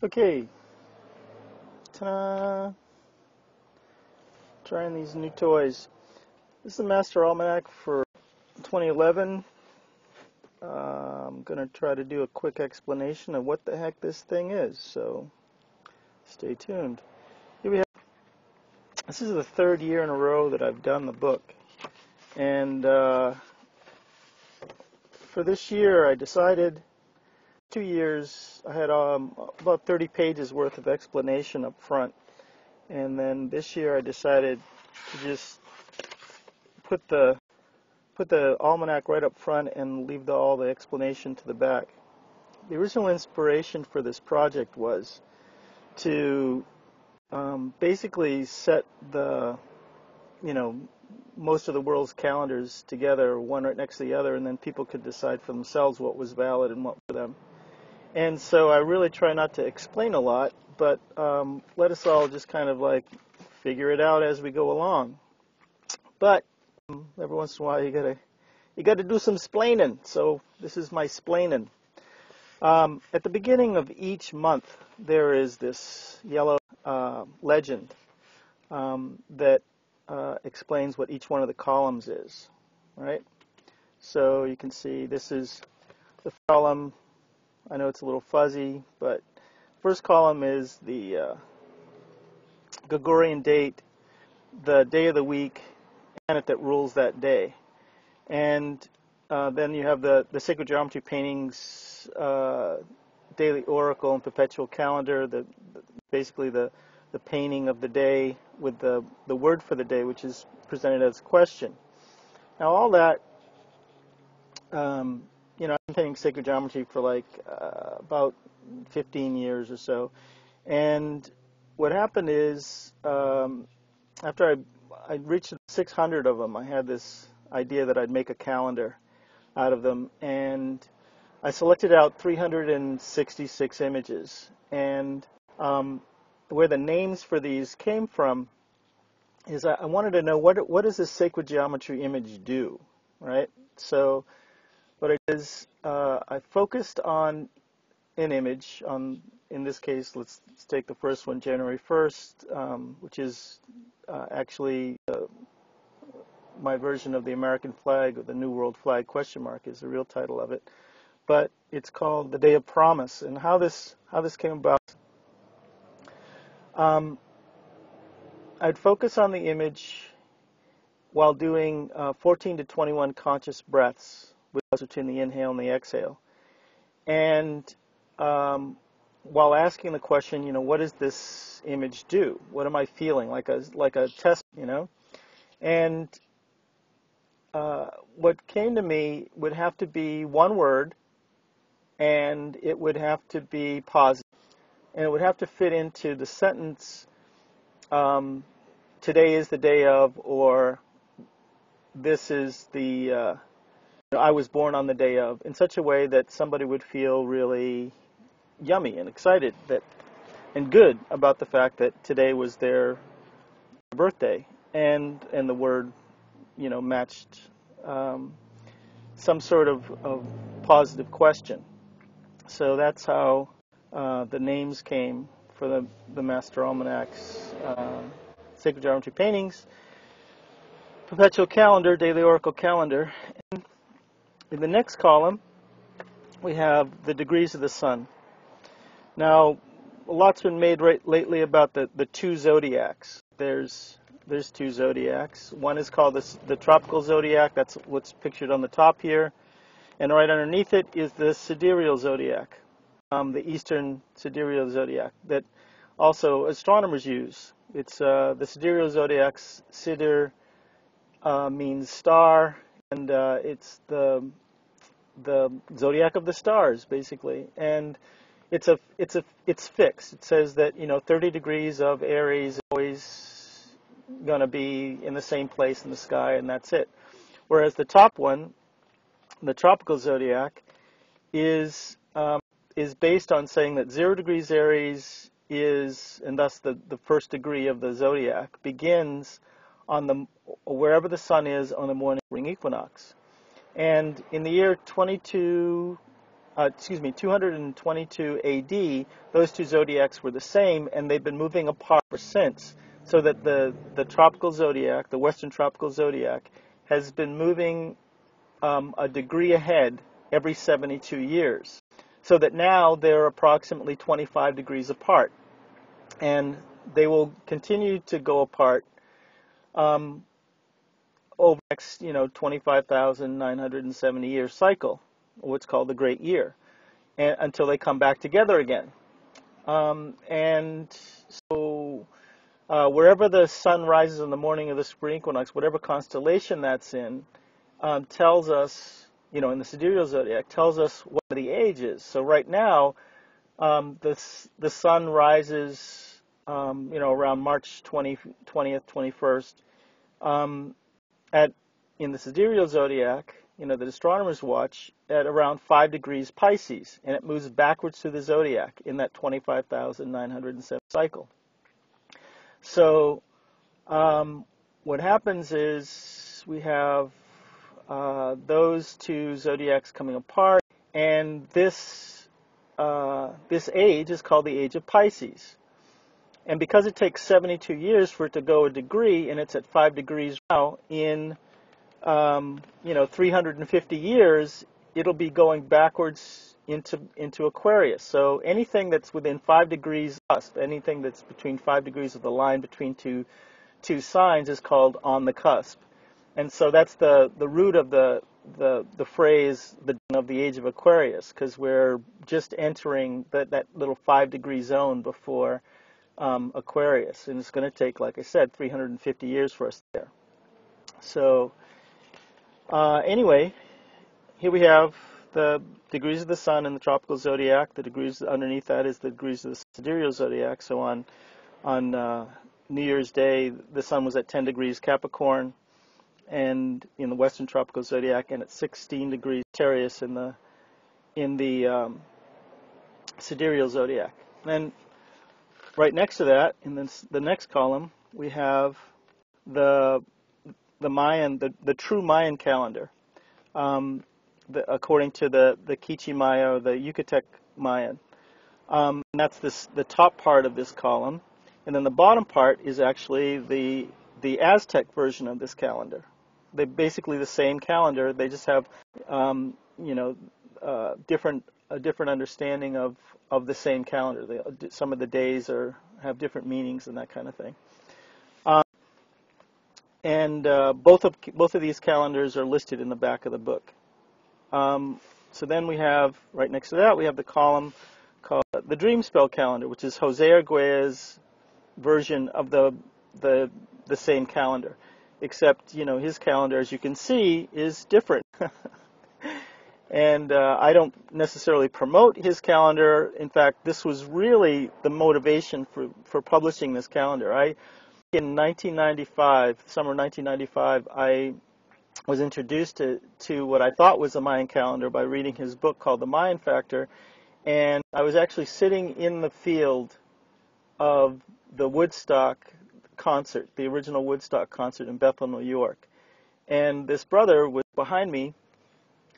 Okay, ta-da! Trying these new toys. This is the Master Almanac for 2011. I'm going to try to do a quick explanation of what the heck this thing is, so stay tuned. Here we have, this is the third year in a row that I've done the book, and for this year I decided 2 years I had about 30 pages worth of explanation up front, and then this year I decided to just put the almanac right up front and leave all the explanation to the back. The original inspiration for this project was to basically set most of the world's calendars together, one right next to the other, and then people could decide for themselves what was valid and what for them. And so I really try not to explain a lot, but let us all just kind of like figure it out as we go along. But every once in a while you gotta do some splainin'. So this is my splainin'. At the beginning of each month there is this yellow legend that explains what each one of the columns is, right? So you can see this is the column. I know it's a little fuzzy, but first column is the Gregorian date, the day of the week, planet that rules that day. And then you have the sacred geometry paintings, daily oracle and perpetual calendar, basically the painting of the day with the word for the day, which is presented as a question. Now all that, I've been painting sacred geometry for like about 15 years or so. And what happened is, after I reached 600 of them, I had this idea that I'd make a calendar out of them, and I selected out 366 images. And where the names for these came from is I wanted to know what does this sacred geometry image do, right? So what I did is I focused on an image. In this case, let's take the first one, January 1st, which is actually my version of the American flag, or the New World Flag, question mark is the real title of it. But it's called the Day of Promise. And how this came about, I'd focus on the image while doing 14 to 21 conscious breaths between the inhale and the exhale. And while asking the question, what does this image do? What am I feeling? Like a test, And what came to me would have to be one word, and it would have to be positive, and it would have to fit into the sentence, today is the day of, or this is the, I was born on the day of, in such a way that somebody would feel really yummy and excited and good about the fact that today was their birthday, and the word matched some sort of positive question. So that's how the names came for the Master Almanac's sacred geometry paintings, perpetual calendar, daily oracle calendar. And in the next column we have the degrees of the sun. Now, a lot's been made lately about the two zodiacs. There's two zodiacs. One is called the tropical zodiac. That's what's pictured on the top here. And right underneath it is the sidereal zodiac, the eastern sidereal zodiac that also astronomers use. It's the sidereal zodiac. Sider means star, and it's the zodiac of the stars, basically. And it's fixed. It says that 30 degrees of Aries is always going to be in the same place in the sky, and that's it. Whereas the top one, the tropical zodiac, is based on saying that 0 degrees Aries is, and thus the first degree of the zodiac, begins on wherever the sun is on the morning spring equinox. And in the year 22 222 AD, those two zodiacs were the same, and they've been moving apart ever since. So that the tropical zodiac, the western tropical zodiac, has been moving a degree ahead every 72 years. So that now they're approximately 25 degrees apart. And they will continue to go apart over the next, 25,970 year cycle, what's called the Great Year, and, until they come back together again. And so wherever the sun rises in the morning of the spring equinox, whatever constellation that's in, tells us, in the sidereal zodiac, tells us what the age is. So right now, the sun rises, around March 20th, 21st, in the sidereal zodiac, that astronomers watch, at around 5 degrees Pisces, and it moves backwards through the zodiac in that 25,907 cycle. So what happens is we have those two zodiacs coming apart, and this age is called the age of Pisces. And because it takes 72 years for it to go a degree, and it's at 5 degrees now, in 350 years, it'll be going backwards into Aquarius. So anything that's within 5 degrees cusp, anything that's between 5 degrees of the line between two signs, is called on the cusp. And so that's the root of the phrase of the age of Aquarius, because we're just entering that little 5 degree zone before Aquarius, and it's going to take, like I said, 350 years for us there. So anyway, here we have the degrees of the sun in the tropical zodiac. The degrees underneath that is the degrees of the sidereal zodiac. So on New Year's Day, the sun was at 10 degrees Capricorn, and in the western tropical zodiac, and at 16 degrees Aquarius in the sidereal zodiac. And right next to that, in the next column, we have the Mayan, the true Mayan calendar, according to the Quiché Maya, or the Yucatec Mayan. And that's the top part of this column, and then the bottom part is actually the Aztec version of this calendar. They're basically the same calendar. They just have different understanding of the same calendar. Some of the days have different meanings and that kind of thing. And both of these calendars are listed in the back of the book. So then we have, right next to that, we have the column called the Dream Spell Calendar, which is Jose Arguelles' version of the same calendar, except his calendar, as you can see, is different. And I don't necessarily promote his calendar. In fact, this was really the motivation for publishing this calendar. In 1995, summer 1995, I was introduced to what I thought was a Mayan calendar by reading his book called The Mayan Factor, and I was actually sitting in the field of the Woodstock concert, the original Woodstock concert in Bethel, New York. And this brother was behind me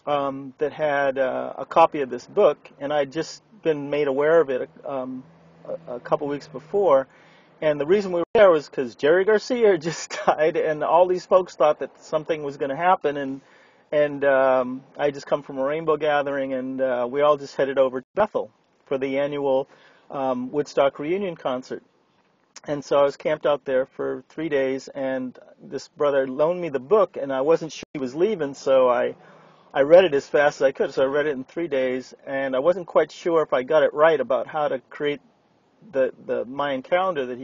that had a copy of this book, and I'd just been made aware of it a couple weeks before. And the reason we were there was because Jerry Garcia just died, and all these folks thought that something was going to happen, and I just come from a rainbow gathering, and we all just headed over to Bethel for the annual Woodstock reunion concert. And so I was camped out there for 3 days, and this brother loaned me the book, and I wasn't sure he was leaving, so I read it as fast as I could. So I read it in 3 days, and I wasn't quite sure if I got it right about how to create the Mayan calendar that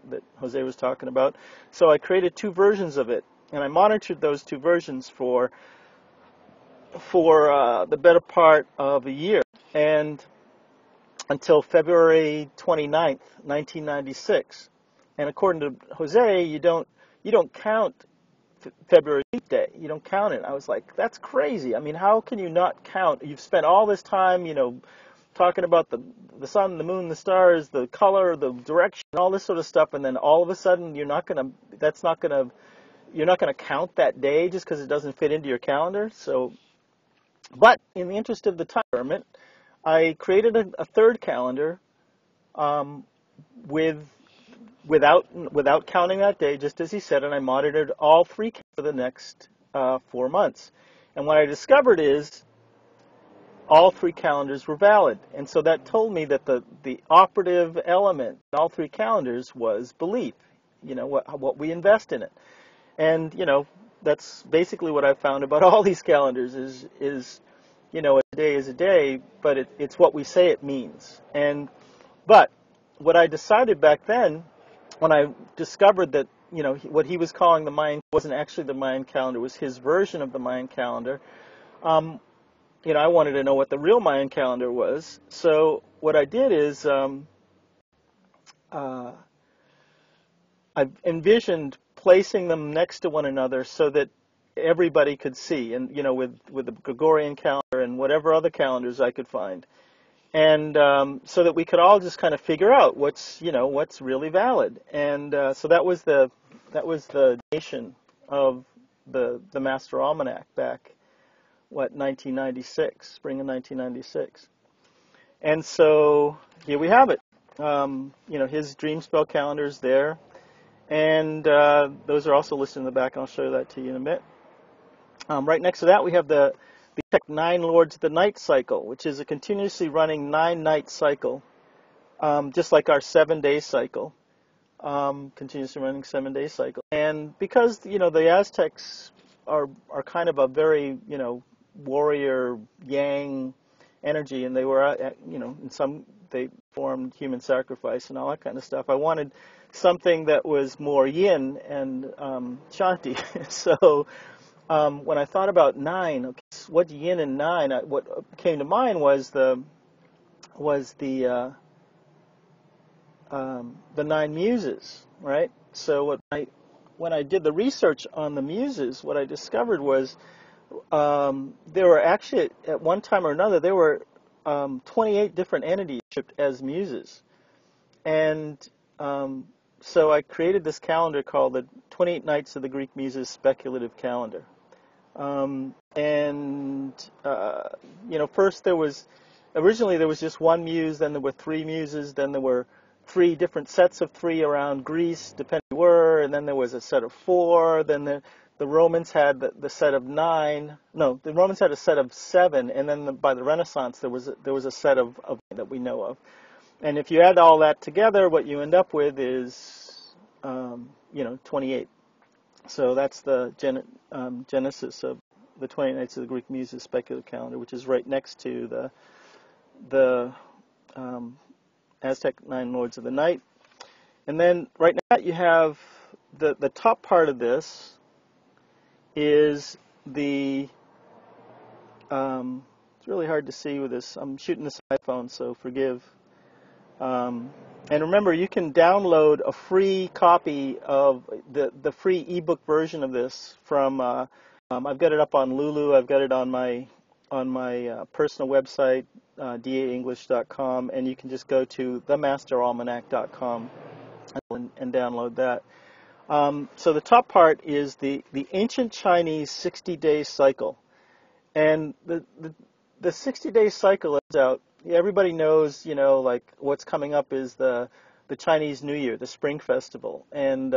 that Jose was talking about. So I created 2 versions of it, and I monitored those 2 versions for the better part of a year, and until February 29th, 1996. And according to Jose, you don't count February leap day. You don't count it. I was like, that's crazy. I mean, how can you not count? You've spent all this time, talking about the sun, the moon, the stars, the color, the direction, all this sort of stuff, and then all of a sudden you're not gonna count that day just because it doesn't fit into your calendar. So But in the interest of the time experiment, I created a third calendar um, with without counting that day, just as he said, and I monitored all three for the next 4 months. And what I discovered is all three calendars were valid. And so that told me that the operative element in all three calendars was belief, what we invest in it. And, that's basically what I've found about all these calendars is a day is a day, but it's what we say it means. But what I decided back then, when I discovered that, what he was calling the Mayan wasn't actually the Mayan calendar, was his version of the Mayan calendar, I wanted to know what the real Mayan calendar was. So what I did is uh, I envisioned placing them next to one another so that everybody could see, and with the Gregorian calendar and whatever other calendars I could find, and so that we could all just kind of figure out what's really valid. And so that was the nation of the Master Almanac back 1996, spring of 1996. And so here we have it. His dream spell calendar is there. And those are also listed in the back, and I'll show you that to you in a bit. Right next to that, we have the Nine Lords of the Night cycle, which is a continuously running 9-night cycle, just like our 7-day cycle, continuously running 7-day cycle. And because the Aztecs are kind of a very warrior yang energy, and they were they formed human sacrifice and all that kind of stuff. I wanted something that was more yin and shanti. So when I thought about 9, okay, what yin and 9? What came to mind was the 9 muses, right? So when I did the research on the muses, what I discovered was there were actually, at one time or another, there were 28 different entities shipped as muses. And so I created this calendar called the 28 Nights of the Greek Muses Speculative Calendar. First originally there was just one muse, then there were 3 muses, then there were 3 different sets of 3 around Greece, depending where they were, and then there was a set of 4, then the Romans had the set of 9. No, the Romans had a set of 7, and then by the Renaissance there was a set of that we know of. And if you add all that together, what you end up with is 28. So that's the genesis of the 28 Nights of the Greek Muses Speculative Calendar, which is right next to the Aztec 9 Lords of the Night. And then right now you have the top part of this is it's really hard to see with this. I'm shooting this iPhone, so forgive. And remember, you can download a free copy of the free ebook version of this from. I've got it up on Lulu. I've got it on my personal website, daenglish.com, and you can just go to themasteralmanac.com and download that. So the top part is the ancient Chinese 60-day cycle, and the 60-day cycle is out. Everybody knows, like what's coming up is the Chinese New Year, the Spring Festival, and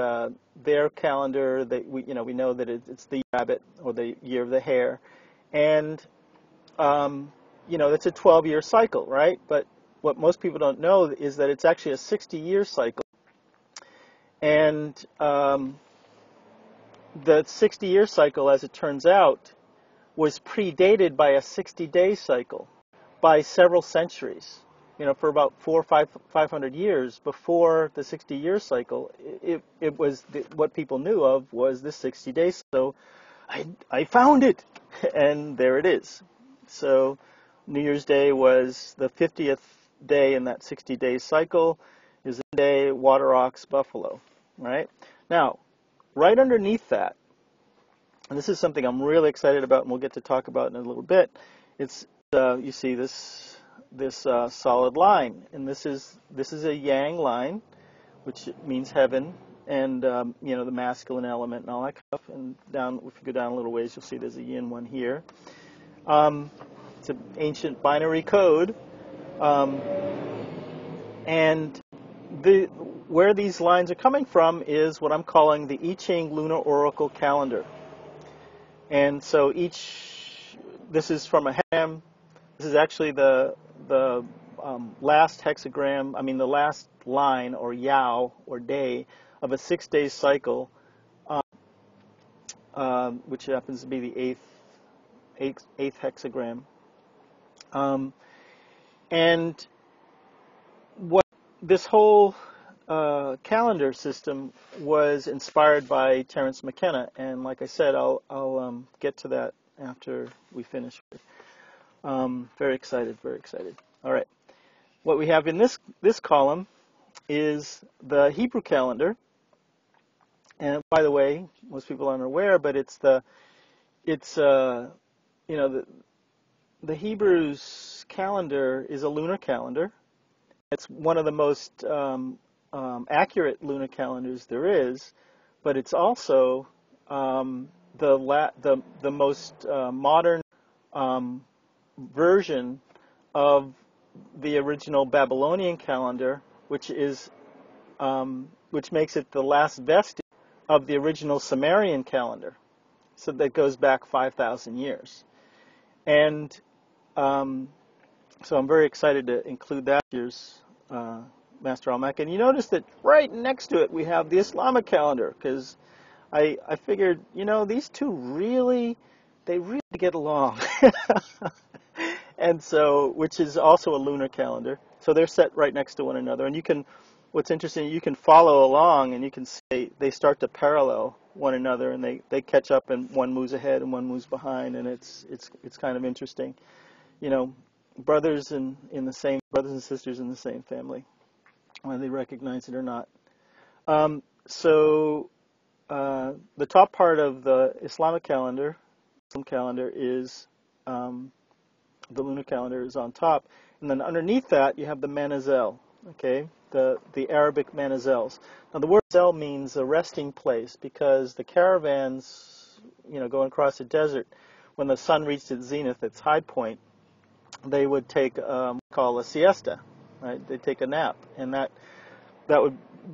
their calendar. We know that it's the rabbit or the year of the hare, and it's a 12-year cycle, right? But what most people don't know is that it's actually a 60-year cycle, and the 60-year cycle, as it turns out, was predated by a 60-day cycle by several centuries. For about 400 or 500 years before the 60-year cycle, it was what people knew of was the 60 days. So I found it, and there it is. So New Year's Day was the 50th day in that 60-day cycle. Is the day Water Ox Buffalo, right? Now, right underneath that, and this is something I'm really excited about, and we'll get to talk about in a little bit. It's you see this solid line, and this is a yang line, which means heaven, and the masculine element and all that stuff. And down, if you go down a little ways, you'll see there's a yin one here. It's an ancient binary code, um, and where these lines are coming from is what I'm calling the I Ching Lunar Oracle Calendar. And so this is from a hem. This is actually the last hexagram. I mean, the last line or yao or day of a 6-day cycle, which happens to be the eighth hexagram. And what this whole calendar system was inspired by Terence McKenna, and like I said, I'll get to that after we finish. Very excited, very excited. All right, what we have in this column is the Hebrew calendar, and by the way, most people aren't aware, but the Hebrews calendar is a lunar calendar. It's one of the most accurate lunar calendars there is, but it's also the most modern version of the original Babylonian calendar, which makes it the last vestige of the original Sumerian calendar. So that goes back 5,000 years, and so I'm very excited to include that year's Master Almanac. And you notice that right next to it we have the Islamic calendar, because I figured, these two they really get along. And so, which is also a lunar calendar. So they're set right next to one another. And what's interesting, you can follow along and you can see they start to parallel one another, and they catch up, and one moves ahead and one moves behind, and it's kind of interesting. Brothers and sisters in the same family, whether they recognize it or not. So the top part of the Islamic calendar, is the lunar calendar is on top, and then underneath that you have the Manazel. Okay, the Arabic Manazels. Now the word zel means a resting place, because the caravans, going across the desert, when the sun reached its zenith, its high point, they would take call a siesta, right? They take a nap, and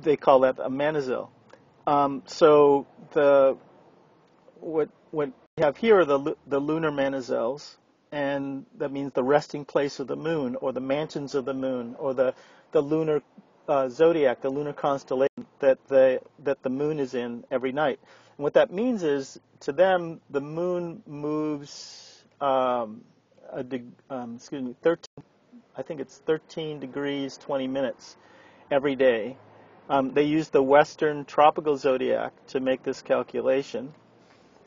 they call that a manazel. So what we have here are the lunar manazels, and that means the resting place of the moon, or the mansions of the moon, or the lunar zodiac, the lunar constellation that the moon is in every night. And what that means is, to them, the moon moves 13 degrees 20 minutes every day. They use the Western tropical zodiac to make this calculation.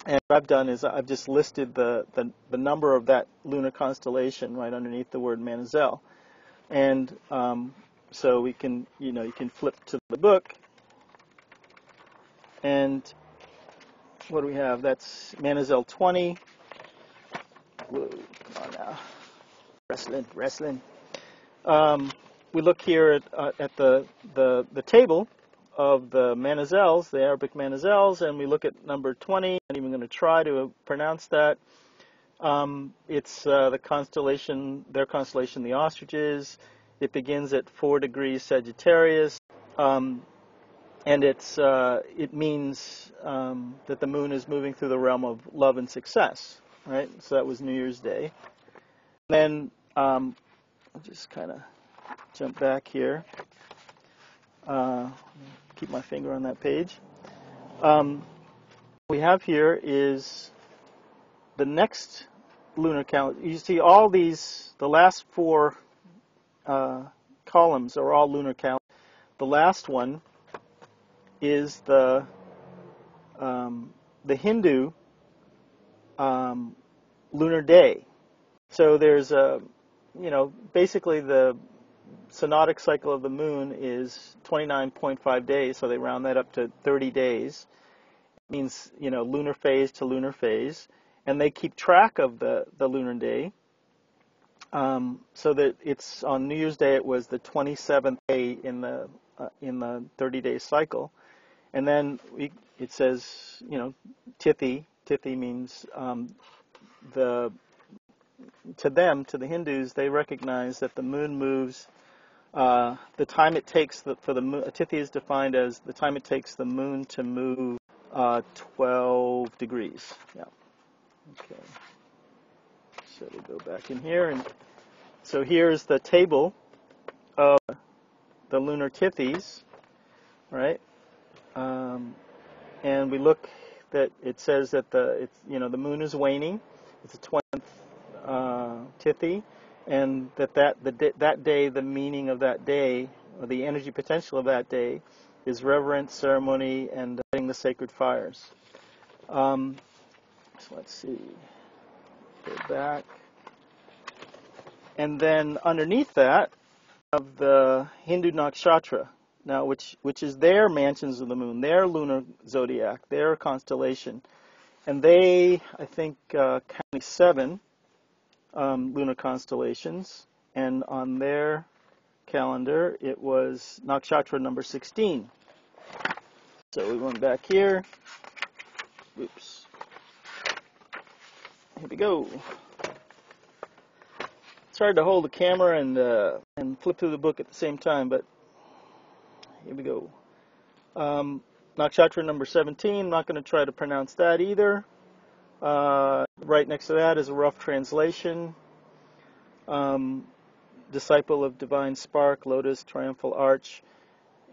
And what I've done is I've just listed the number of that lunar constellation right underneath the word Manazel. And so we can, you can flip to the book. And what do we have? That's Manazel 20. Whoa, come on now. Wrestling. We look here at the table of the Manazels, the Arabic Manazels, and we look at number 20. I'm even going to try to pronounce that. It's the constellation, their constellation, the ostriches. It begins at 4 degrees Sagittarius, and it means that the moon is moving through the realm of love and success. Right. So that was New Year's Day. Then I'll just kind of jump back here. Keep my finger on that page. What we have here is the next lunar calendar. You see all these, the last 4 columns are all lunar calendars. The last one is the Hindu lunar day. So there's basically the synodic cycle of the moon is 29.5 days, so they round that up to 30 days. It means, lunar phase to lunar phase, and they keep track of the lunar day. So that it's on New Year's Day, it was the 27th day in the 30-day cycle, and then it says, Tithi. Tithi means the to them, to the Hindus, they recognize that the moon moves. The time it takes for the moon, a tithi is defined as the time it takes the moon to move 12 degrees. Yeah. Okay. So we go back in here, and so here's the table of the lunar tithis, right? And we look that it says that the moon is waning. It's the 20th tithi, and that day, the meaning of that day, or the energy potential of that day, is reverence, ceremony, and lighting the sacred fires. So let's see. Go back, and then underneath that, of the Hindu nakshatra, now which is their mansions of the moon, their lunar zodiac, their constellation, and they, I think, count 7 lunar constellations, and on their calendar it was nakshatra number 16. So we went back here. Oops. Here we go. It's hard to hold the camera and flip through the book at the same time, but here we go. Nakshatra number 17, I'm not going to try to pronounce that either. Right next to that is a rough translation. Disciple of Divine Spark, Lotus, Triumphal Arch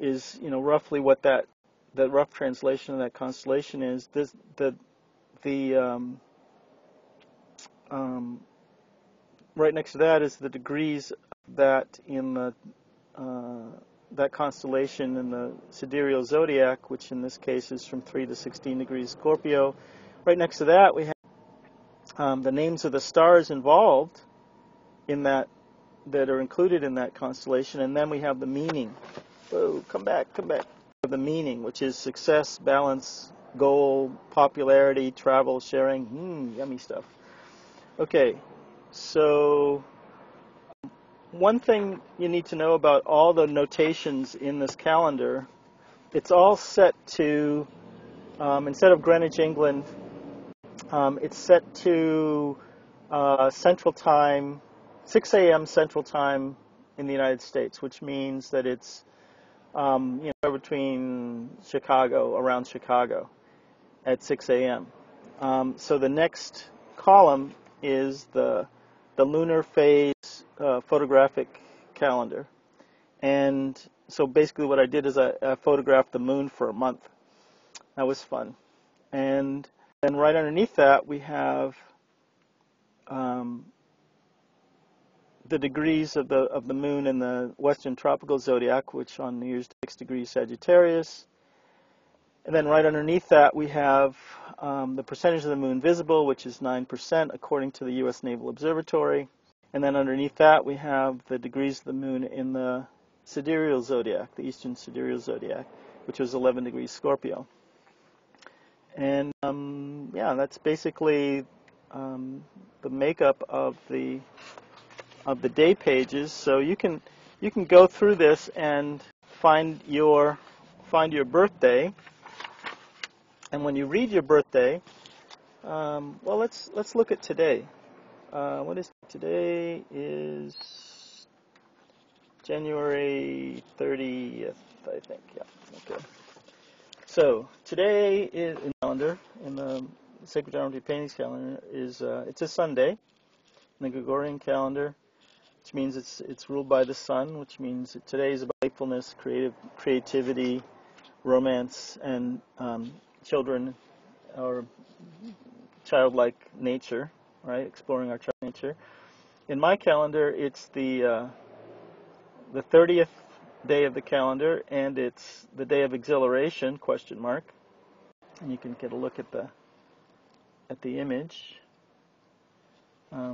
is, roughly what that rough translation of that constellation is. Right next to that is the degrees that in the that constellation in the sidereal zodiac, which in this case is from 3 to 16 degrees Scorpio. Right next to that we have the names of the stars involved in that are included in that constellation, and then we have the meaning. Whoa, come back. The meaning, which is success, balance, goal, popularity, travel, sharing, yummy stuff. Okay. So one thing you need to know about all the notations in this calendar, it's all set to, instead of Greenwich, England, it's set to Central Time, 6 a.m. Central Time in the United States, which means that it's between around Chicago at 6 a.m. So the next column is the lunar phase photographic calendar. And so basically what I did is I photographed the moon for a month. That was fun. And then right underneath that we have the degrees of the moon in the Western Tropical Zodiac, which on New Year's 6 degrees Sagittarius. And then right underneath that we have the percentage of the moon visible, which is 9% according to the U.S. Naval Observatory. And then underneath that we have the degrees of the moon in the sidereal zodiac, the Eastern sidereal zodiac, which was 11 degrees Scorpio. And that's basically the makeup of the day pages. So you can go through this and find your birthday. And when you read your birthday, let's look at today. What is today? Is January 30th, I think. Yeah. Okay. So today is in the calendar, in the Sacred Geometry Paintings calendar, is it's a Sunday in the Gregorian calendar, which means it's ruled by the sun, which means that today is about playfulness, creativity, romance, and children, or childlike nature, right? Exploring our child nature. In my calendar, it's the 30th day of the calendar, and it's the day of exhilaration, question mark. And you can get a look at the image. Yeah,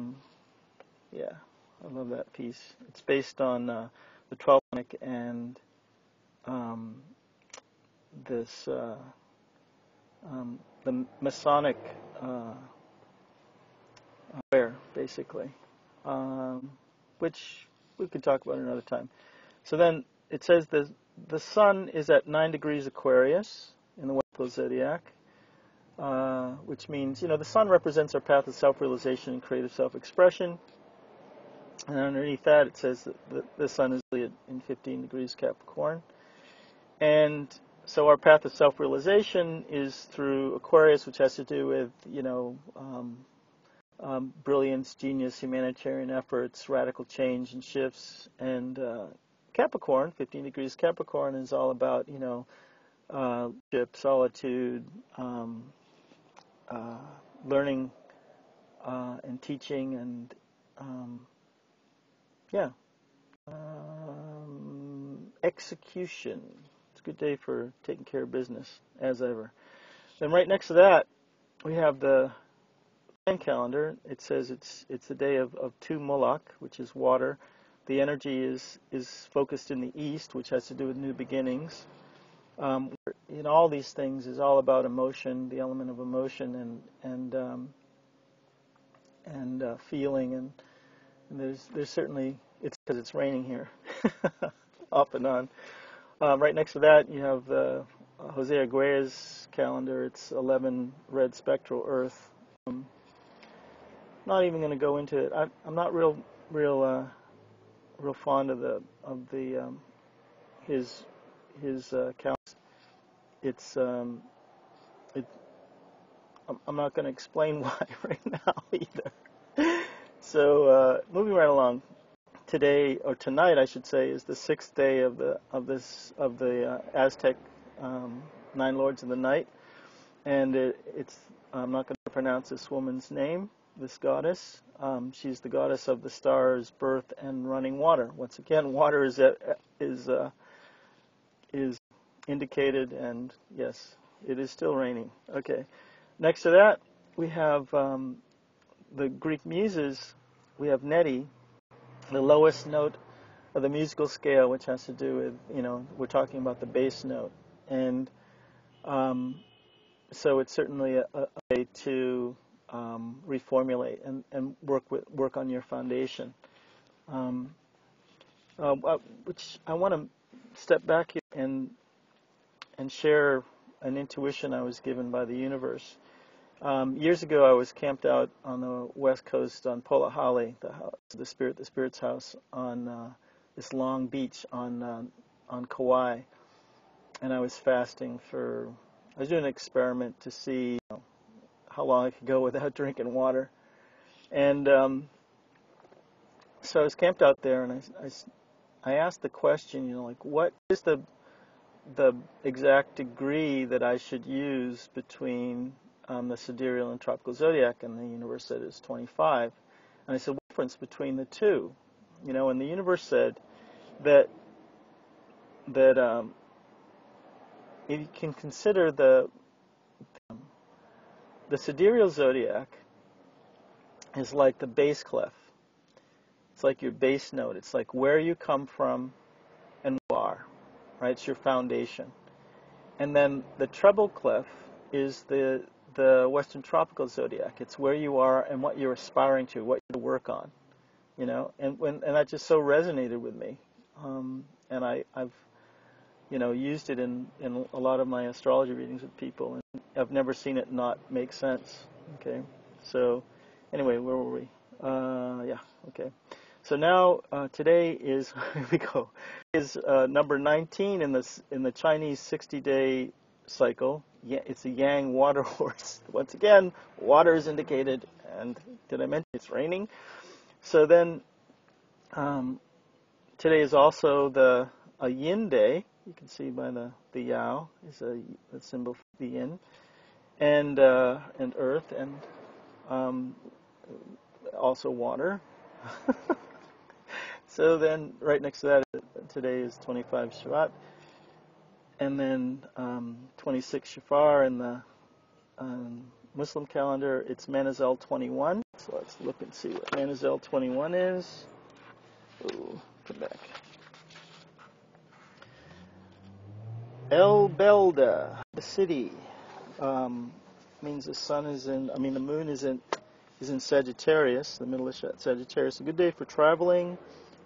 I love that piece. It's based on the 12th ALMANAC and the Masonic prayer, basically, which we could talk about another time. So then it says the sun is at 9 degrees Aquarius in the Western Zodiac. which means, the sun represents our path of self-realization and creative self-expression. And underneath that, it says that the sun is really in 15 degrees Capricorn. And so our path of self-realization is through Aquarius, which has to do with, brilliance, genius, humanitarian efforts, radical change and shifts. And Capricorn, 15 degrees Capricorn, is all about, solitude, learning and teaching, and execution. It's a good day for taking care of business, as ever. Then right next to that, we have the Mayan calendar. It says it's the day of Tu Molak, which is water. The energy is focused in the east, which has to do with new beginnings. In all these things is all about emotion, the element of emotion, and feeling, and there's certainly, it's because it's raining here, off and on. Right next to that, you have the Jose Arguelles calendar. It's 11 red spectral Earth. Not even going to go into it. I'm not real fond of his calendar. It's I'm not going to explain why right now either. So moving right along. Today, or tonight, I should say, is the 6th day of the Aztec 9 Lords of the Night, and it's I'm not going to pronounce this woman's name, this goddess. She's the goddess of the stars, birth, and running water. Once again, water is indicated, and yes, it is still raining. Okay. Next to that, we have the Greek muses. We have Neti, the lowest note of the musical scale, which has to do with, we're talking about the bass note. And so it's certainly a way to reformulate and work on your foundation. Which I want to step back here and share an intuition I was given by the universe. Years ago, I was camped out on the west coast on Polahali, the spirit's house, on this long beach on Kauai, and I was fasting I was doing an experiment to see how long I could go without drinking water, and so I was camped out there, and I asked the question, what is the exact degree that I should use between the sidereal and tropical zodiac, and the universe said it's 25. And I said, what's the difference between the two? And the universe said that if you can consider the sidereal zodiac is like the bass clef. It's like your bass note. It's like where you come from and who you are, right? It's your foundation. And then the treble clef is the Western tropical zodiac. It's where you are and what you're aspiring to, what you work on, and that just so resonated with me, and I've used it in a lot of my astrology readings with people, and I've never seen it not make sense. Okay, so anyway, where were we? Okay. So now today is here we go. Is number 19 in the Chinese 60-day cycle. Yeah, it's the Yang water horse. Once again, water is indicated, and did I mention it's raining? So then, today is also a Yin day. You can see by the Yao is a symbol for the Yin, and Earth, and also water. So then, right next to that, today is 25 Shvat. And then 26 Shafar in the Muslim calendar, it's Manazel 21. So let's look and see what Manazel 21 is. Ooh, come back. El Belda, the city, means the sun is the moon is in Sagittarius, the middle of Sagittarius. A good day for traveling,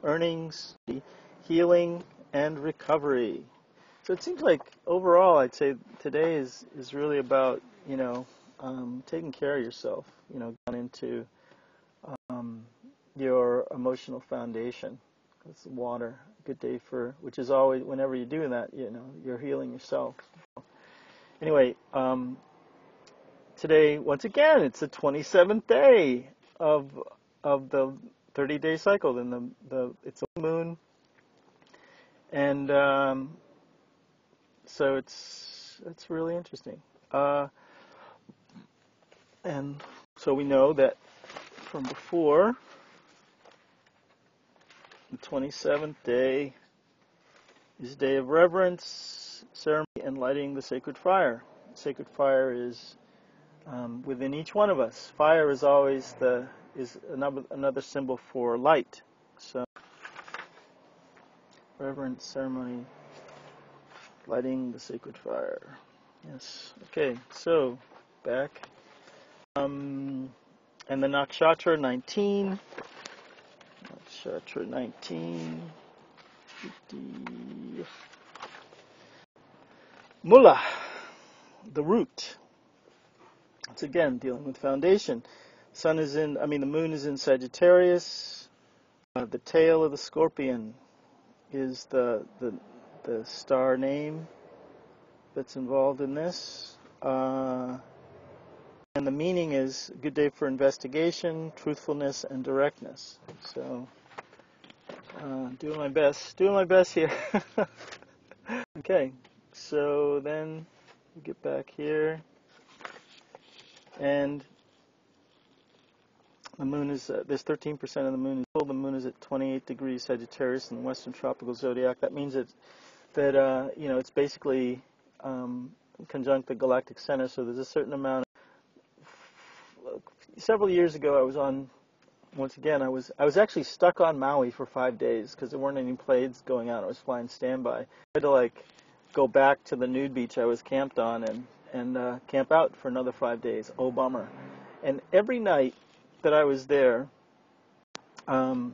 earnings, healing, and recovery. So it seems like overall, I'd say today is really about taking care of yourself, gone into um, your emotional foundation. It's water, a good day for, which is always, whenever you do that, you're healing yourself. Anyway, today, once again, it's the 27th day of the 30-day cycle, and it's a moon, and so it's really interesting. And so we know that from before, the 27th day is a day of reverence, ceremony, and lighting the sacred fire. Sacred fire is within each one of us. Fire is always another symbol for light. So, reverence, ceremony, lighting the sacred fire. Yes. Okay. So back. And the nakshatra 19. Nakshatra 19. Mula, the root. Once again, dealing with foundation. The moon is in Sagittarius. The tail of the scorpion is the star name that's involved in this. And the meaning is a good day for investigation, truthfulness, and directness. So, doing my best here. Okay, so then we get back here, and the moon is, there's 13% of the moon. The moon is at 28 degrees Sagittarius in the Western Tropical Zodiac. That means that it's basically conjunct the galactic center, so there's a certain amount. Several years ago, I was actually stuck on Maui for 5 days because there weren't any planes going out. I was flying standby. I had to go back to the nude beach I was camped on and camp out for another 5 days. Oh, bummer. And every night that I was there, I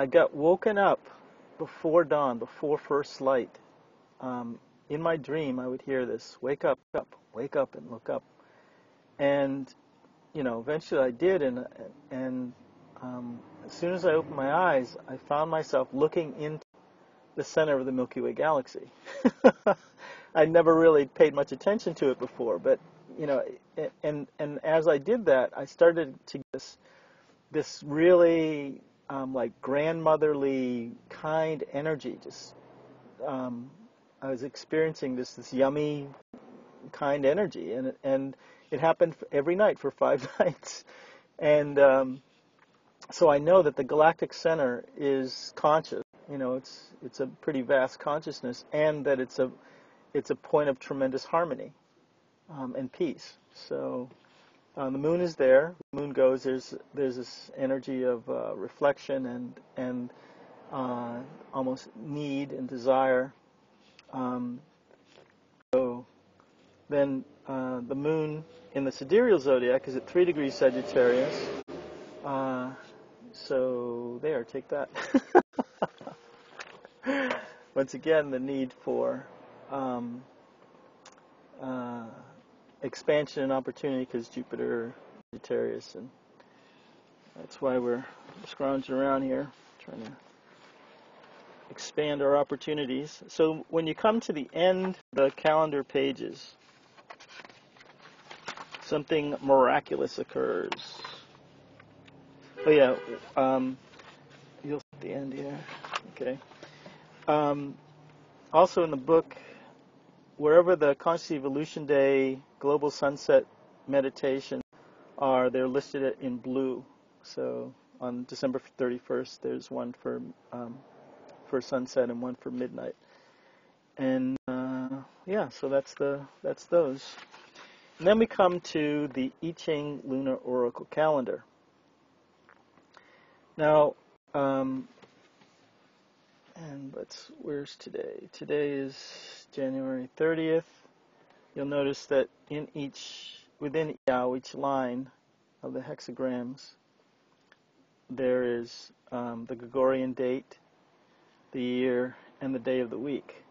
got woken up before dawn, before first light. In my dream, I would hear this: wake up, wake up, and look up. And eventually I did, and as soon as I opened my eyes, I found myself looking into the center of the Milky Way galaxy. I'd never really paid much attention to it before, but and as I did that, I started to get this really grandmotherly kind energy. Just I was experiencing this yummy kind energy, and it happened every night for 5 nights. And so I know that the galactic center is conscious. It's a pretty vast consciousness, and that it's a point of tremendous harmony and peace. So the moon is there. The moon goes. There's this energy of reflection and almost need and desire. So then the moon in the sidereal zodiac is at 3 degrees Sagittarius. So there, take that. Once again, the need for expansion and opportunity, because Jupiter, Sagittarius, and that's why we're scrounging around here, trying to expand our opportunities. So when you come to the end of the calendar pages, something miraculous occurs. Oh yeah, you'll see at the end here. Okay. Also in the book, wherever the Conscious Evolution Day Global Sunset Meditation are, they're listed in blue. So on December 31st, there's one for sunset and one for midnight. And yeah, so that's those. And then we come to the I Ching Lunar Oracle Calendar. Now, where's today? Today is January 30th. You'll notice that within each line of the hexagrams, there is the Gregorian date, the year, and the day of the week.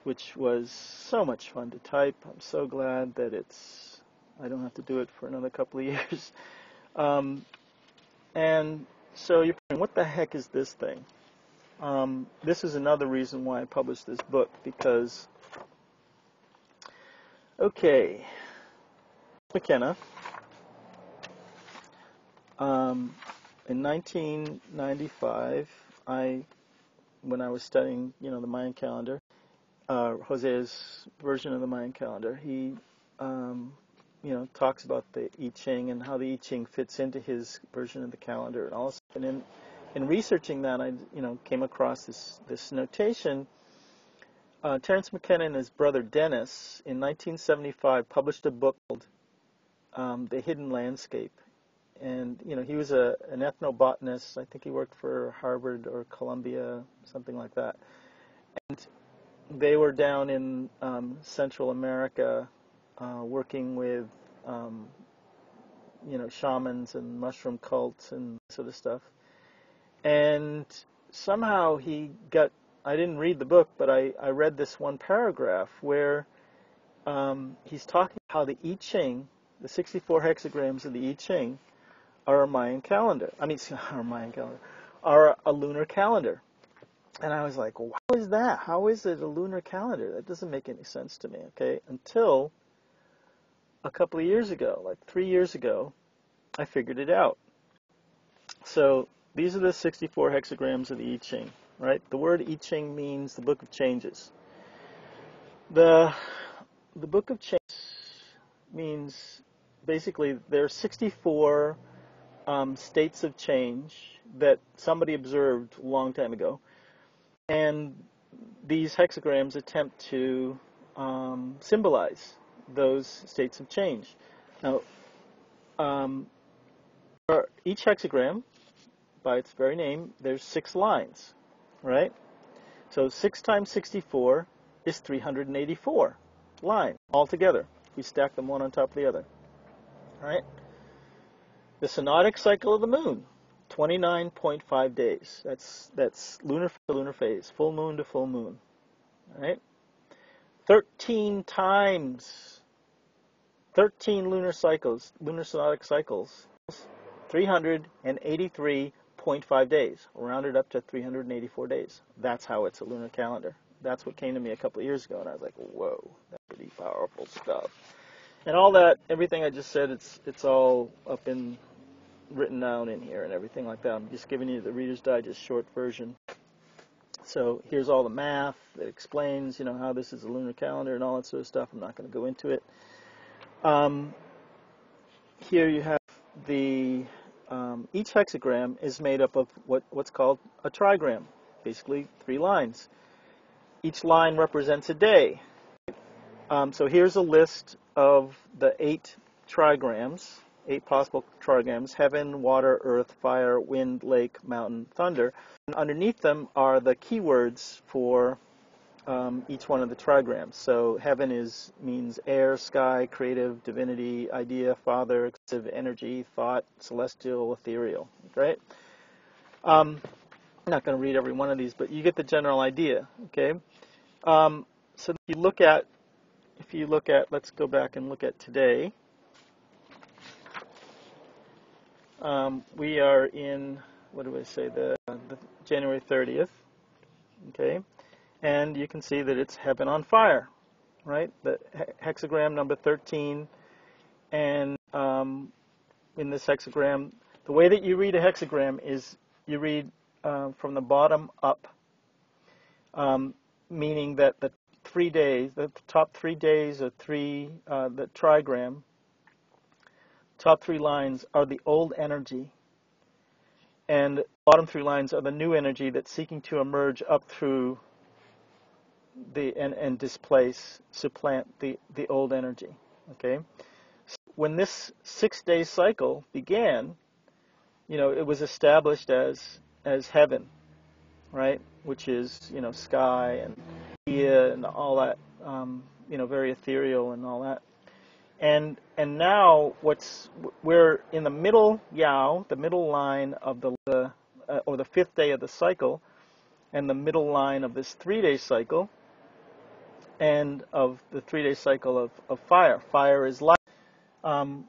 which was so much fun to type. I'm so glad that I don't have to do it for another couple of years. Um, and so you're thinking, what the heck is this thing? This is another reason why I published this book, because, okay, McKenna, in 1995, when I was studying, the Mayan calendar, Jose's version of the Mayan calendar, he, talks about the I Ching and how the I Ching fits into his version of the calendar and all this. And in researching that, I, came across this notation. Terence McKenna and his brother Dennis, in 1975, published a book called The Hidden Landscape. And, he was an ethnobotanist. I think he worked for Harvard or Columbia, something like that. And they were down in Central America working with, shamans and mushroom cults and sort of stuff. And somehow I didn't read the book, but I read this one paragraph where he's talking about how the I Ching, the 64 hexagrams of the I Ching, are a Mayan calendar. Are a lunar calendar. And I was like, well, how is that? How is it a lunar calendar? That doesn't make any sense to me, okay? Until a couple of years ago, like 3 years ago, I figured it out. So these are the 64 hexagrams of the I Ching, right? The word I Ching means the Book of Changes. The Book of Changes means basically there are 64 states of change that somebody observed a long time ago. And these hexagrams attempt to symbolize those states of change. Now, for each hexagram, by its very name, there's 6 lines, right? So 6 times 64 is 384 lines altogether. We stack them one on top of the other, right? The synodic cycle of the moon, 29.5 days. That's lunar to lunar phase, full moon to full moon, right? 13 lunar cycles, lunar synodic cycles, 383.5 days, rounded up to 384 days. That's how it's a lunar calendar. That's what came to me a couple of years ago, and I was like, whoa, that's pretty powerful stuff. And all that, everything I just said, it's all up in, written down in here and everything like that. I'm just giving you the Reader's Digest short version. So here's all the math that explains, how this is a lunar calendar and all that sort of stuff. I'm not going to go into it. Here you have the each hexagram is made up of what's called a trigram, basically 3 lines. Each line represents a day. So here's a list of the 8 trigrams, 8 possible trigrams: heaven, water, earth, fire, wind, lake, mountain, thunder. And underneath them are the keywords for each one of the trigrams. So heaven means air, sky, creative, divinity, idea, father, excessive, energy, thought, celestial, ethereal. Right? I'm not going to read every one of these, but you get the general idea. Okay. So if you look at, let's go back and look at today. We are in, what do I say, the January 30th. Okay. And you can see that it's heaven on fire, right? The hexagram number 13. And in this hexagram, the way that you read a hexagram is you read from the bottom up, meaning that the 3 days, the top 3 days of the trigram, top 3 lines are the old energy, and the bottom 3 lines are the new energy that's seeking to emerge up through and supplant the old energy. Okay, so when this 6-day cycle began, it was established as heaven, right? Which is sky and idea and all that, very ethereal and all that. And now we're in the middle yao, the middle line of the 5th day of the cycle, and the middle line of this 3-day cycle. and of the 3-day cycle of fire. Fire is life, um,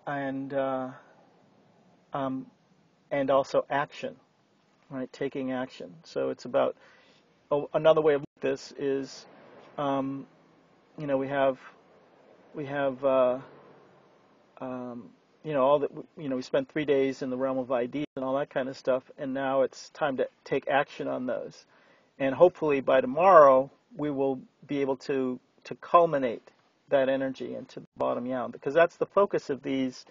and um, and also action, right? Taking action. So it's about another way of looking at this is, you know, we have you know, all that, you know, we spent 3 days in the realm of ideas and all that kind of stuff, and now it's time to take action on those. And hopefully by tomorrow we will be able to culminate that energy into the bottom yawn, because that's the focus of these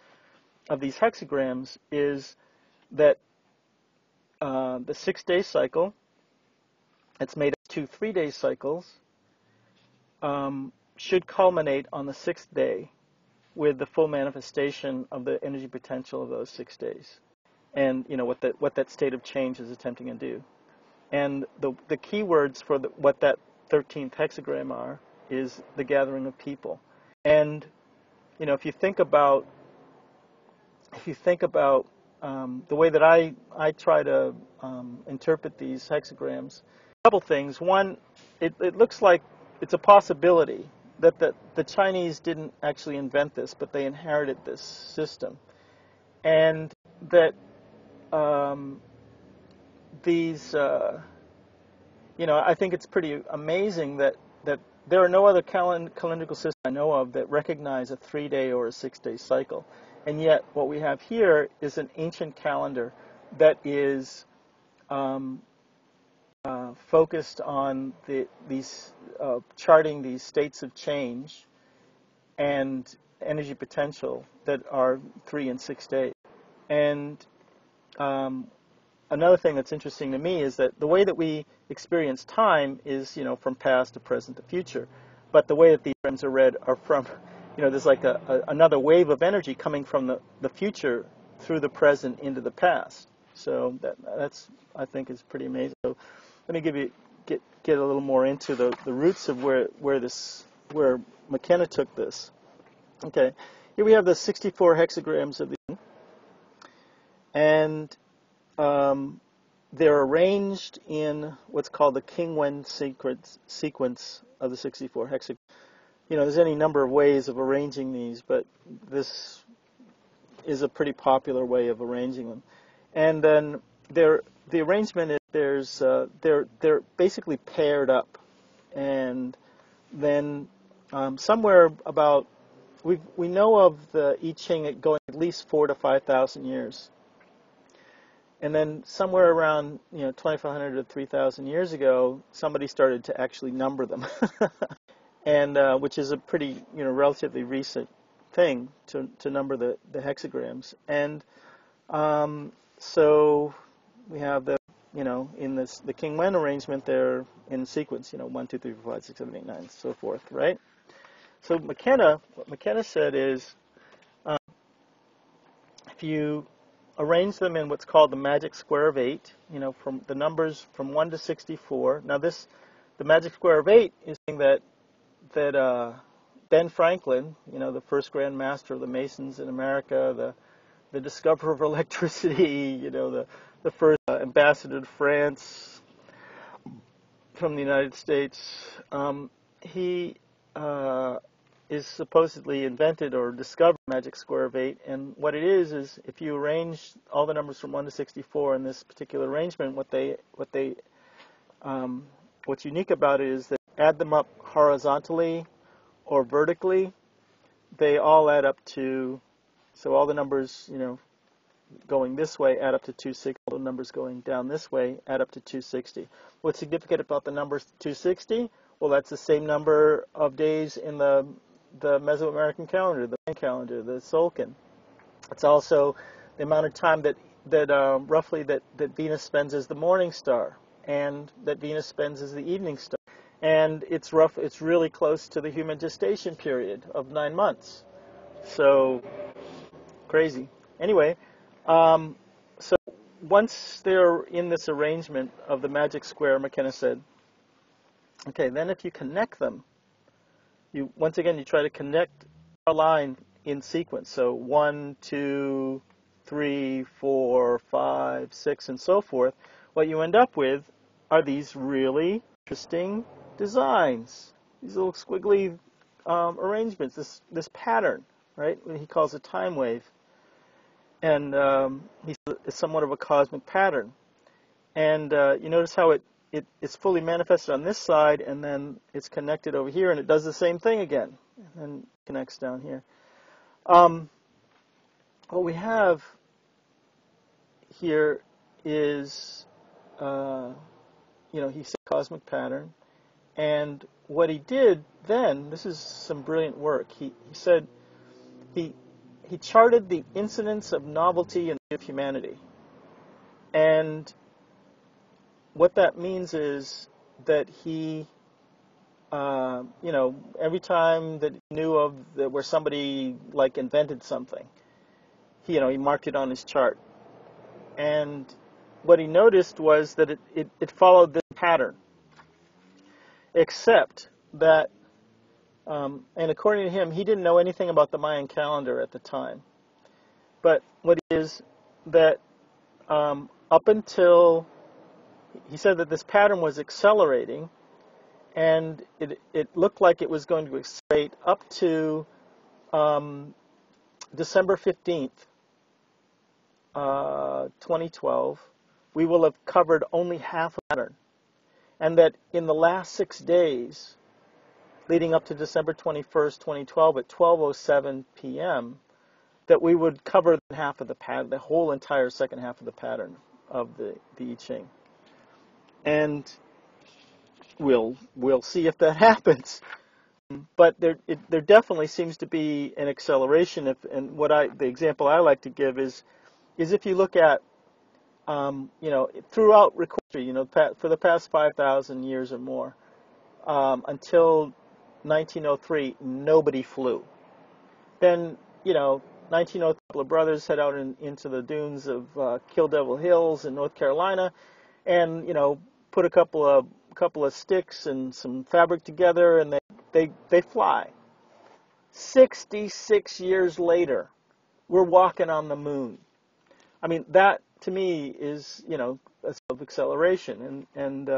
hexagrams, is that the 6-day cycle, it's made of 2 3-day cycles, should culminate on the 6th day with the full manifestation of the energy potential of those 6 days, and you know what that state of change is attempting to do. And the key words for what that 13th hexagram are is the gathering of people. And you know, if you think about the way that I try to interpret these hexagrams, a couple things. One, it looks like it's a possibility that the Chinese didn't actually invent this, but they inherited this system, and that these, you know, I think it's pretty amazing that there are no other calendrical systems I know of that recognize a 3-day or a 6-day cycle, and yet what we have here is an ancient calendar that is focused on these charting these states of change and energy potential that are 3 and 6 days. And another thing that's interesting to me is that the way that we experience time is, you know, from past to present to future, but the way that these frames are read are from, you know, there's like another wave of energy coming from the future through the present into the past. So that's I think is pretty amazing. So let me get a little more into the roots of where McKenna took this. Okay, here we have the 64 hexagrams of the, and they're arranged in what's called the King-Wen sequence of the 64 hexagrams. You know, there's any number of ways of arranging these, but this is a pretty popular way of arranging them. And then the arrangement is they're basically paired up, and then somewhere about we know of the I Ching going at least 4,000 to 5,000 years, and then somewhere around 2,500 to 3,000 years ago, somebody started to actually number them, and which is a pretty relatively recent thing to number the hexagrams. And so we have the in the King-Wen arrangement, they're in sequence, 1, 2, 3, 4, 5, 6, 7, 8, 9, so forth, right? So what McKenna said is, if you arrange them in what's called the magic square of 8, from the numbers from 1 to 64. Now the magic square of 8 is saying that Ben Franklin, the first Grand Master of the Masons in America, the discoverer of electricity, the first ambassador to France from the United States, he is supposedly invented or discovered magic square of 8. And what it is if you arrange all the numbers from 1 to 64 in this particular arrangement, what's unique about it is that add them up horizontally or vertically, they all add up to, so all the numbers, going this way add up to 260. All the numbers going down this way add up to 260. What's significant about the number 260? Well, that's the same number of days in the Mesoamerican calendar, the Mayan calendar, the Solcan. It's also the amount of time that roughly that Venus spends as the morning star, and that Venus spends as the evening star. And it's really close to the human gestation period of 9 months. So crazy. Anyway, so once they're in this arrangement of the magic square, McKenna said, okay, then if you connect them, once again you try to connect a line in sequence. So 1, 2, 3, 4, 5, 6, and so forth. What you end up with are these really interesting designs. these little squiggly arrangements, this pattern, right? He calls a time wave, and it's somewhat of a cosmic pattern. And you notice how it's fully manifested on this side, and then it's connected over here, and it does the same thing again, and then connects down here. What we have here is, he said cosmic pattern, and what he did then, this is some brilliant work. He said he charted the incidence of novelty in the of humanity, and what that means is that he, every time that he knew of where somebody like invented something, he marked it on his chart. And what he noticed was that it followed this pattern, except that, and according to him, he didn't know anything about the Mayan calendar at the time. But what it is that up until, he said that this pattern was accelerating, and it looked like it was going to accelerate up to December 15th, 2012. We will have covered only half a pattern, and that in the last 6 days leading up to December 21st, 2012 at 12:07 p.m., that we would cover half of the pattern, the whole entire second half of the pattern of the I Ching. And we'll see if that happens. But there definitely seems to be an acceleration. And the example I like to give is if you look at throughout history, for the past 5,000 years or more, until 1903, nobody flew. Then 1903, a couple of brothers head out into the dunes of Kill Devil Hills in North Carolina, and put a couple of sticks and some fabric together, and they fly. 66 years later, we're walking on the moon. I mean, that to me is a self-acceleration, and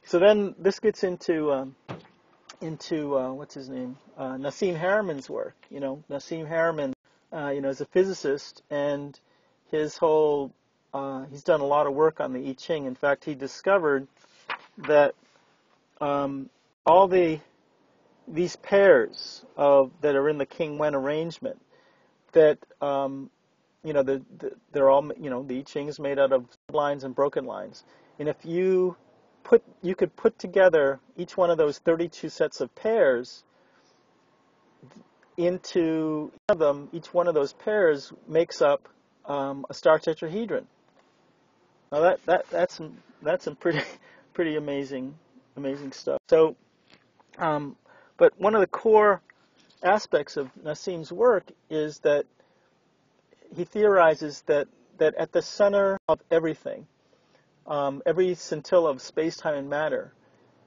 so then this gets into what's his name, Nassim Harameyn's work. Nassim Harameyn, is a physicist, and his whole he's done a lot of work on the I Ching. In fact, he discovered that all these pairs that are in the King Wen arrangement, that they're all, the I Ching is made out of lines and broken lines, and if you could put together each one of those 32 sets of pairs into them. Each one of those pairs makes up a star tetrahedron. Now that's some pretty amazing stuff. So, but one of the core aspects of Nassim's work is that he theorizes that at the center of everything, every scintilla of space-time and matter,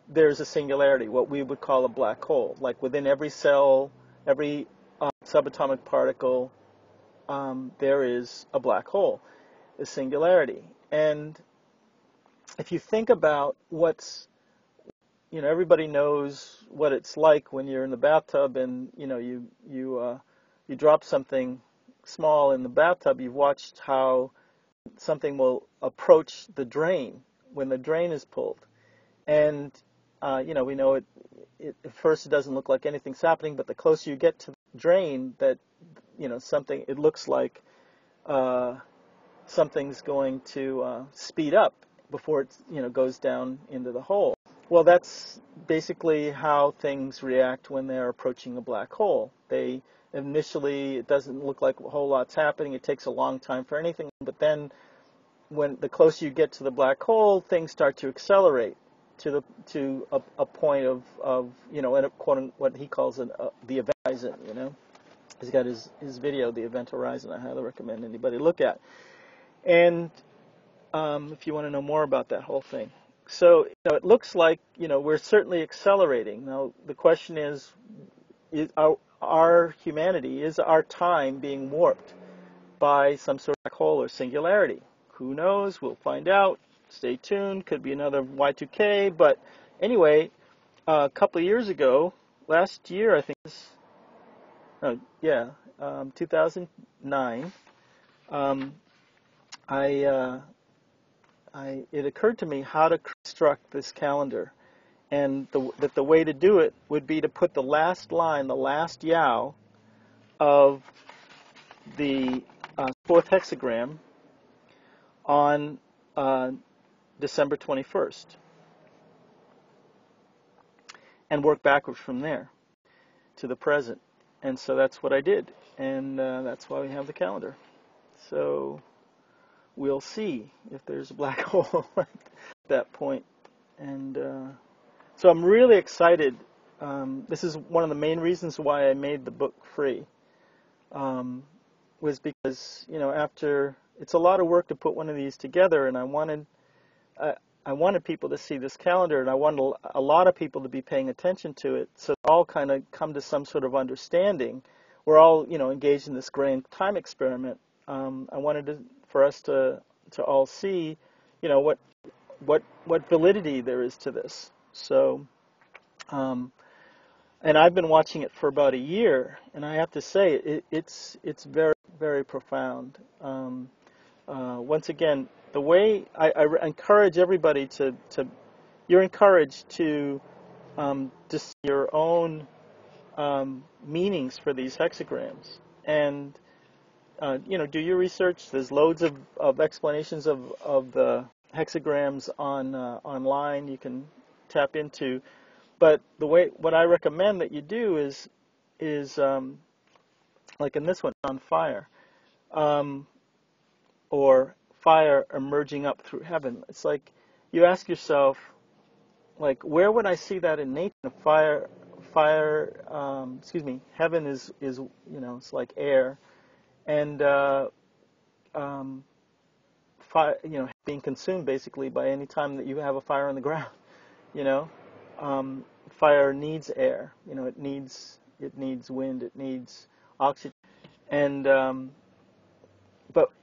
there's a singularity, what we would call a black hole. Like within every cell, every subatomic particle, there is a black hole, a singularity. And if you think about everybody knows what it's like when you're in the bathtub and you drop something small in the bathtub. You've watched how something will approach the drain when the drain is pulled, and we know it at first it doesn't look like anything's happening, but the closer you get to the drain, that it looks like something's going to speed up before it goes down into the hole. Well, that's basically how things react when they're approaching a black hole. Initially, it doesn't look like a whole lot's happening. It takes a long time for anything, but then when the closer you get to the black hole, things start to accelerate to a point of what he calls the event horizon. He's got his video, The Event Horizon. I highly recommend anybody look at. And if you want to know more about that whole thing. So it looks like we're certainly accelerating. Now the question is our humanity, is our time being warped by some sort of black hole or singularity? Who knows? We'll find out. Stay tuned. Could be another Y2K. But anyway, a couple of years ago, last year I think, oh, yeah, 2009, um, I, uh, it occurred to me how to construct this calendar, and that the way to do it would be to put the last line, the last yow of the fourth hexagram on December 21st, and work backwards from there to the present. And so that's what I did, and that's why we have the calendar. So we'll see if there's a black hole at that point. And so I'm really excited. This is one of the main reasons why I made the book free, was because, after, it's a lot of work to put one of these together, and I wanted people to see this calendar, and I wanted a lot of people to be paying attention to it, so all kind of come to some sort of understanding. We're all, engaged in this grand time experiment. I wanted for us to all see, what validity there is to this. So, and I've been watching it for about a year, and I have to say it's very, very profound. Once again, the way I encourage everybody you're encouraged to just your own meanings for these hexagrams, and do your research. There's loads of explanations of the hexagrams online you can tap into. But what I recommend that you do is like in this one, on fire, or fire emerging up through heaven. It's like you ask yourself, like, where would I see that in nature? Heaven is it's like air, and fire, being consumed basically by any time that you have a fire on the ground. Fire needs air. It needs wind. It needs oxygen, and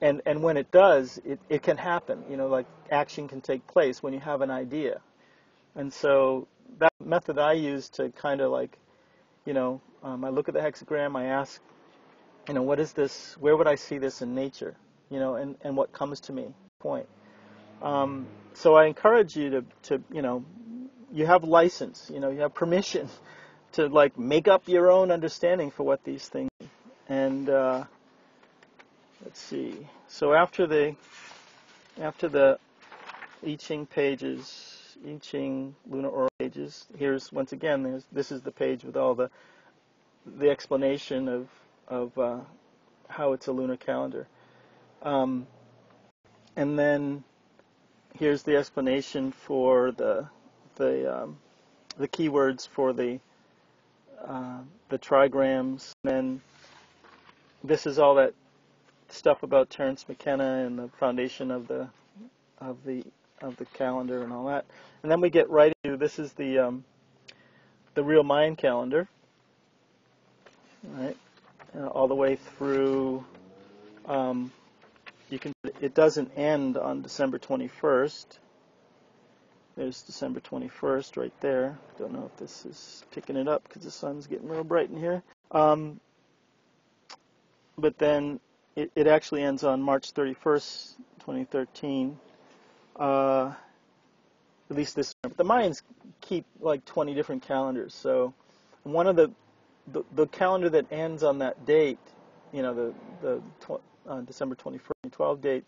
and when it does, it can happen. Like action can take place when you have an idea, and so that method I use to kind of like, I look at the hexagram. I ask, what is this? Where would I see this in nature? And what comes to me. Point. So I encourage you to you have license, you have permission to like make up your own understanding for what these things are. And let's see. So after the I Ching pages, I Ching lunar oral pages, here's once again this is the page with all the explanation of how it's a lunar calendar. And then here's the explanation for the keywords for the trigrams. And then this is all that stuff about Terence McKenna and the foundation of the calendar and all that. And then we get right into, this is the real Mayan calendar, right? All the way through. It doesn't end on December 21st. There's December 21st right there. Don't know if this is picking it up because the sun's getting real bright in here. But then it actually ends on March 31st, 2013. At least this. But the Mayans keep like 20 different calendars. So one of the calendar that ends on that date, the December 21st, 2012 date.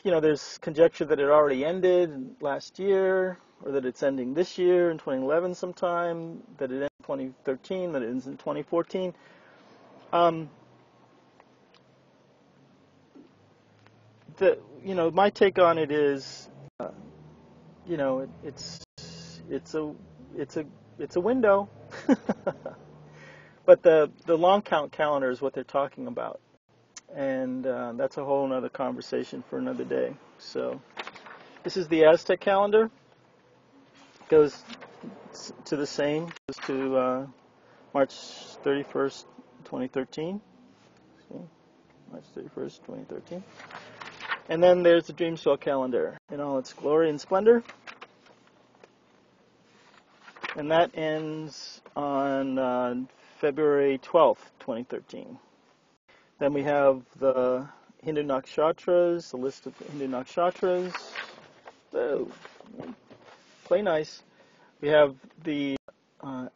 There's conjecture that it already ended last year, or that it's ending this year in 2011 sometime, that it ends in 2013, that it ends in 2014. My take on it is, it's a window, but the long count calendar is what they're talking about. And that's a whole other conversation for another day. So this is the Aztec calendar. Goes to the same, goes to March 31st, 2013. See? March 31st, 2013. And then there's the Dream Swell calendar in all its glory and splendor. and that ends on February 12th, 2013. Then we have the Hindu nakshatras, the list of Hindu nakshatras. Oh, play nice. We have the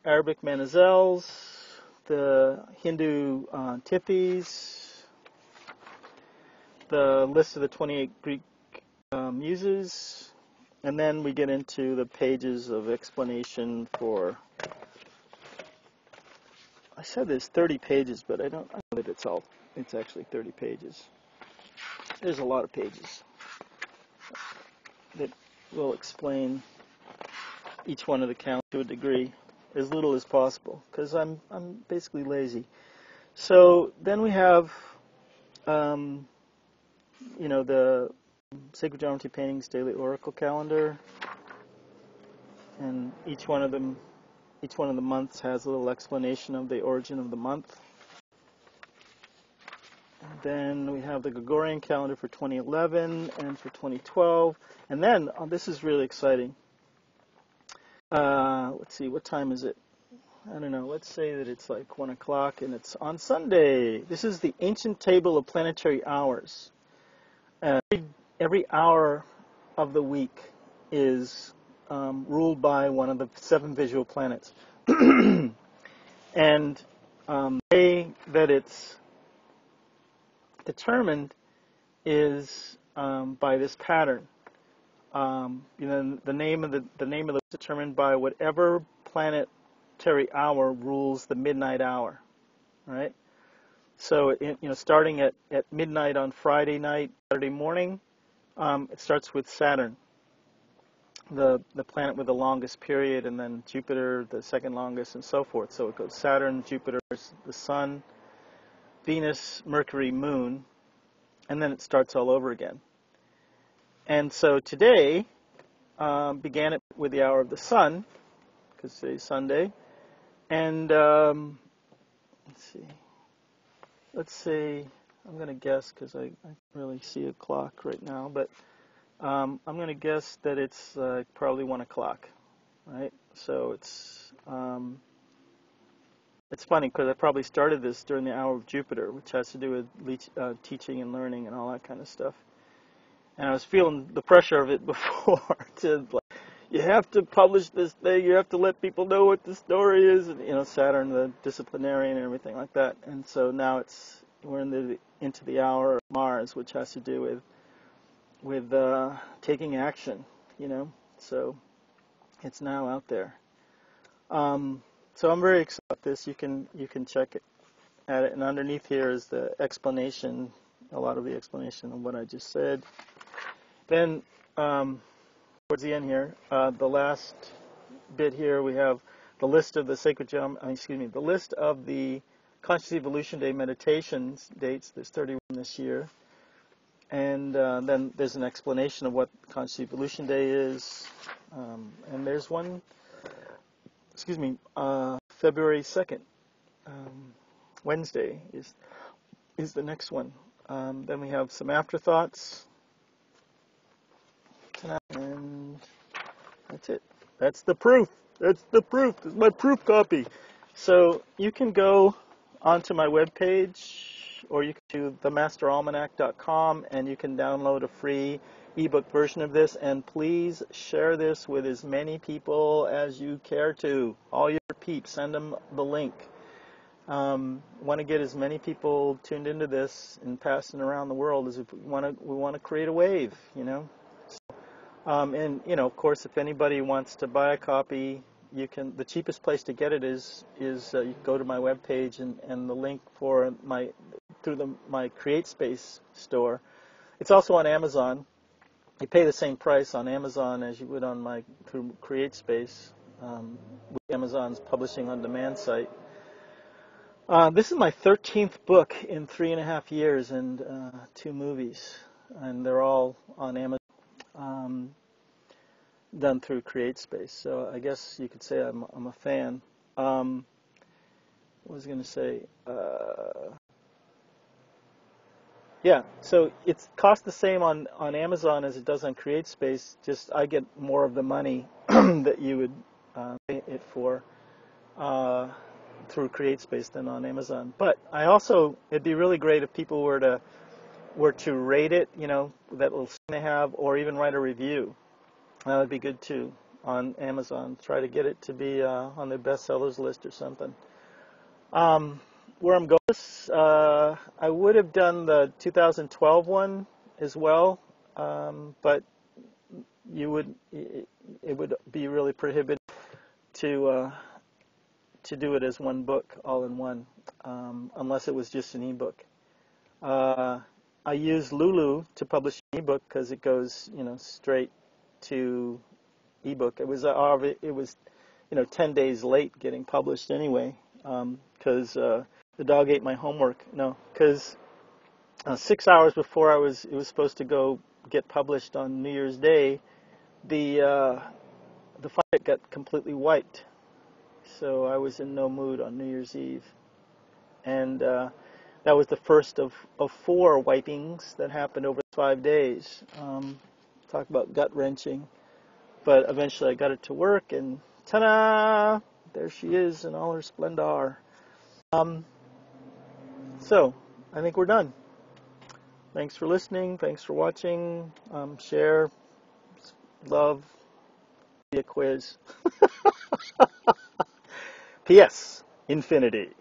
Arabic manazels, the Hindu Tithis, the list of the 28 Greek muses, and then we get into the pages of explanation for. I said there's 30 pages, but I know that it's actually 30 pages. There's a lot of pages that will explain each one of the counts to a degree, as little as possible, because I'm basically lazy. So then we have, the Sacred Geometry Paintings Daily Oracle Calendar, and each one of the months has a little explanation of the origin of the month. And then we have the Gregorian calendar for 2011 and for 2012. And then, this is really exciting. Let's see, what time is it? I don't know. Let's say that it's like 1 o'clock and it's on Sunday. This is the ancient table of planetary hours. Every hour of the week is ruled by one of the 7 visual planets. And the way that it's determined is by this pattern. The name of the is determined by whatever planetary hour rules the midnight hour, right? So starting at midnight on Friday night, Saturday morning, it starts with Saturn, the planet with the longest period, and then Jupiter, the second longest, and so forth. So it goes Saturn, Jupiter, the Sun, Venus, Mercury, Moon, and then it starts all over again. And so today began it with the hour of the Sun, because today's Sunday, and let's see, I'm going to guess, because I can't really see a clock right now, but I'm going to guess that it's probably 1 o'clock, right? So it's funny, because I probably started this during the hour of Jupiter, which has to do with teaching and learning and all that kind of stuff. And I was feeling the pressure of it before to, like, you have to publish this thing, you have to let people know what the story is, and, Saturn, the disciplinarian, and everything like that. And so now we're into the hour of Mars, which has to do with taking action, So it's now out there. So I'm very excited about this. You can check at it, and underneath here is the explanation, a lot of the explanation of what I just said. Then towards the end here, the last bit here, we have the list of the list of the Conscious Evolution Day meditations dates. There's 31 this year, and then there's an explanation of what Conscious Evolution Day is, and there's one. February 2nd, Wednesday is the next one. Then we have some afterthoughts. And that's it. That's the proof. That's the proof. This is my proof copy. So you can go onto my webpage, or you can do themasteralmanac.com, and you can download a free ebook version of this. And please share this with as many people as you care to. All your peeps, send them the link. Want to get as many people tuned into this and passing around the world as if we want to create a wave, And of course, if anybody wants to buy a copy, you can. The cheapest place to get it is you can go to my webpage, and the link for my CreateSpace store. It's also on Amazon. You pay the same price on Amazon as you would through CreateSpace, with Amazon's publishing on demand site. This is my 13th book in 3.5 years, and 2 movies, and they're all on Amazon, done through CreateSpace. So I guess you could say I'm a fan. What was I going to say? Yeah, so it costs the same on Amazon as it does on CreateSpace. Just I get more of the money that you would it for through CreateSpace than on Amazon. But it'd be really great if people were to rate it, that little sign they have, or even write a review. That would be good too on Amazon. Try to get it to be on the bestsellers list or something. Where I'm going, I would have done the 2012 one as well, but it would be really prohibitive to do it as one book all in one, unless it was just an ebook. I use Lulu to publish an ebook because it goes, straight to ebook. It was 10 days late getting published anyway, because the dog ate my homework. No, because 6 hours before it was supposed to go get published on New Year's Day, the file got completely wiped. So I was in no mood on New Year's Eve, and that was the first of 4 wipings that happened over 5 days. Talk about gut-wrenching. But eventually I got it to work, and ta-da! There she is in all her splendor. So, I think we're done. Thanks for listening. Thanks for watching. Share, love, be a quiz. P.S. Infinity.